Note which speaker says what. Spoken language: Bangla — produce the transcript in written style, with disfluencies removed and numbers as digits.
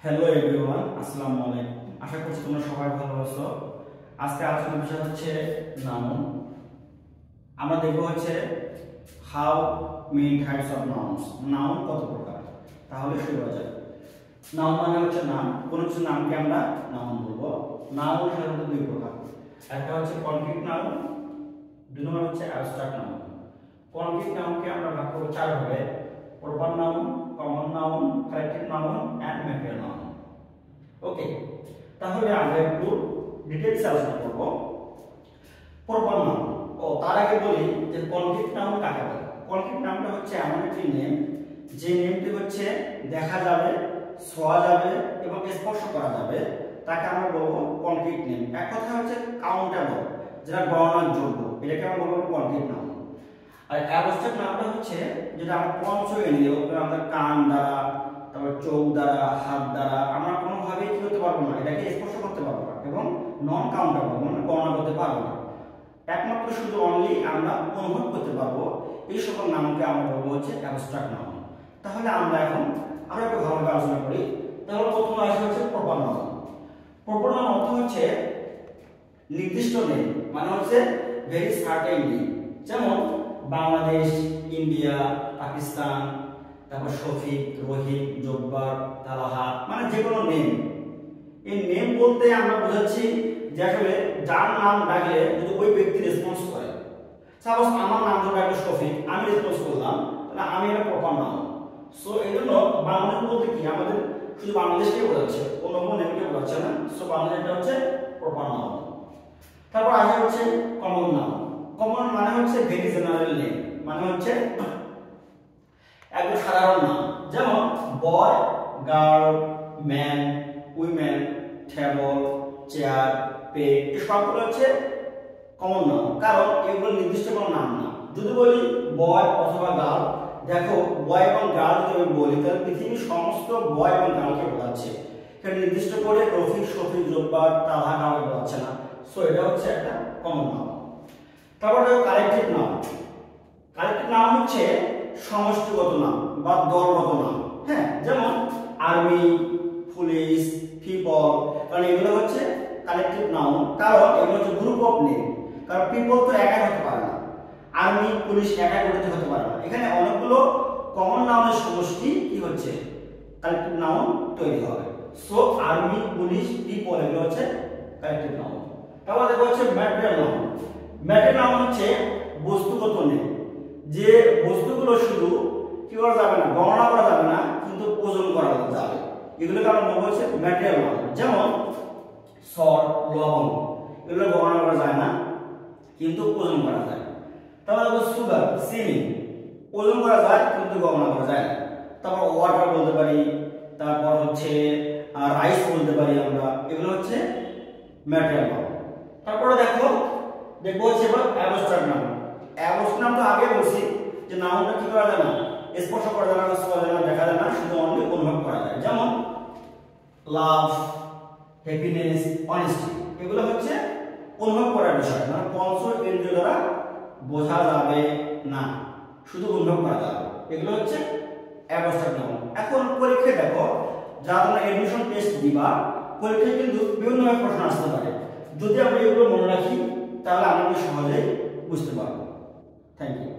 Speaker 1: হ্যালো এভরিওয়ান, আসসালামু আলাইকুম। আশা করছি তোমরা সবাই ভালো আছো। আজকে আলোচনার বিষয় হচ্ছে নাউন। আমরা দেখব হচ্ছে how many types of nouns, noun কত প্রকার। তাহলে শুরু করা যাক। নাউন মানে হচ্ছে নাম, কোনো কিছু নামকে আমরা নাউন বলবো। নাউন সাধারণত দুই প্রকার, একটা হচ্ছে কনক্রিট নাউন, দুই নম্বর হচ্ছে অ্যাবস্ট্রাক্ট নাউন। কনক্রিট নাউনকে আমরা ভাগ করব চার ভাগে: proper noun, common noun, collective noun and material noun. Okay, তাহলে আমরা একটু ডিটেইলস আলোচনা করব। প্রপার নাউন, তার আগে বলি যে কনক্রিট নাউন কাকে বলে। কনক্রিট নাউনটা হচ্ছে এমন একটি নেম যে নেমটি হচ্ছে দেখা যাবে, ছোঁয়া যাবে এবং স্পর্শ করা যাবে, তাকে আমরা বলবো কনক্রিট নেম। এক কথা হচ্ছে কাউন্টেবল, যেটা গণনার যোগ্য, এটাকে আমরা বলবো কনক্রিট নাউন। আর অ্যাবস্ট্রাক্ট নাউনটা হচ্ছে যেটা আমরা পঞ্চ ইন্দ্রিয়, আমাদের কান দ্বারা, তারপর চোখ দ্বারা, হাত দ্বারা আমরা কোনোভাবেই কি করতে পারবো না, এটাকে স্পর্শ করতে পারবো না এবং নন কাউন্টেবল, মানে গণনা করতে পারবো না। একমাত্র শুধু অনলি আমরা অনুভব করতে পারবো। এই সকল নামকে আমরা বলবো হচ্ছে অ্যাবস্ট্রাক্ট নাউন। তাহলে আমরা এখন আরো একটু ভালোভাবে আলোচনা করি। তাহলে প্রথমে আসে হচ্ছে প্রপার নাউন। প্রপার নাউন অর্থ হচ্ছে নির্দিষ্ট নেম, মানে হচ্ছে ভেরি সার্টেন নেম। যেমন বাংলাদেশ, ইন্ডিয়া, পাকিস্তান, তারপর শফিক, রহিম, জব্বার, তালাহা, মানে যে কোনো নেম। এই নেম বলতে আমরা বোঝাচ্ছি যে আসলে যার নাম ডাকলে যদি ওই ব্যক্তি রেসপন্স করে। সাপোজ আমার নাম ধরে ডাকলো শফিক, আমি রেসপন্স করলাম, তাহলে আমি এটা প্রপার নাউন। সো এই জন্য বাংলাদেশ বলতে কি আমাদের শুধু বাংলাদেশকে বোঝাচ্ছে, অন্য কোনো নেমকে বোঝাচ্ছে না। সো বাংলাদেশটা হচ্ছে প্রপার নাউন। তারপর আসে হচ্ছে কমন নাউন। কমন মানে হচ্ছে ভেরি জেনারেল নেম, মানে হচ্ছে একদম সাধারণ নাম। যেমন boy, girl, man, women, table, chair, peg, এই সবগুলো হচ্ছে কমন নাউন, কারণ এগুলো নির্দিষ্ট কোনো নাম না। যদি বলি বয় অথবা গার্ল, দেখো বয় এবং গার্ল যদি আমি বলি তাহলে পৃথিবীর সমস্ত বয় এবং গার্লকে বোঝাচ্ছে। এটা নির্দিষ্ট করে রফিক, শফিক, জব্বার, তালহা কাউকে বোঝাচ্ছে না। সো এটা হচ্ছে একটা কমন নাউন। তারপর কালেক্টিভ নাউন। কালেক্টিভ নাউন হচ্ছে সমষ্টিগত নাম বা দলগত নাম। হ্যাঁ, যেমন আর্মি, পুলিশ, পিপল, কারণ এগুলো হচ্ছে কালেক্টিভ নাউন, কারণ এগুলো হচ্ছে গ্রুপ অফ নেম। কারণ পিপল তো একা হতে পারে না, আর্মি, পুলিশ একা গঠিত হতে পারে না। এখানে অনেকগুলো কমন নাউনের সমষ্টি কি হচ্ছে কালেক্টিভ নাউন তৈরি হবে। সো আর্মি, পুলিশ, পিপল এগুলো হচ্ছে কালেক্টিভ নাউন। তারপর দেখো হচ্ছে ম্যাটেরিয়াল নাউন। ম্যাটেরিয়াল নাউন হচ্ছে বস্তুগত নেম, যে বস্তুগুলো শুধু কি করা যাবে না, গণনা করা যাবে না, কিন্তু ওজন করা যাবে। এগুলোকে আমরা বলবো হচ্ছে ম্যাটেরিয়াল নাউন। যেমন সল্ট, লবণ, এগুলো গণনা করা যায় না, কিন্তু ওজন করা যায়। তারপর দেখো সুগার, চিনি, ওজন করা যায় কিন্তু গণনা করা যায় না। তারপর ওয়াটার বলতে পারি, তারপর হচ্ছে রাইস বলতে পারি আমরা, এগুলো হচ্ছে ম্যাটেরিয়াল নাউন। তারপরে দেখবো হচ্ছে এবার অ্যাবস্ট্রাক্ট নাউন। অ্যাবস্ট্রাক্ট নাউন তো আগে বলছি যে নাউনটা কি করা যায় না, স্পর্শ করা যায় না, ছোঁয়া যায় না, দেখা যায় না, শুধু অনলি অনুভব করা যায়। যেমন লাভ, হ্যাপিনেস, অনেস্টি, এগুলো হচ্ছে অনুভব করার বিষয়, মানে পঞ্চ ইন্দ্রিয় দ্বারা বোঝা যাবে না, শুধু অনুভব করা যাবে। এগুলো হচ্ছে অ্যাবস্ট্রাক্ট নাউন। এখন পরীক্ষায় দেখো, যা তোমরা এডমিশন টেস্ট দিবা, পরীক্ষায় কিন্তু বিভিন্নভাবে প্রশ্ন আসতে পারে। যদি আমরা এগুলো মনে রাখি তাহলে আমরা সহজেই বুঝতে পারবো। Thank you.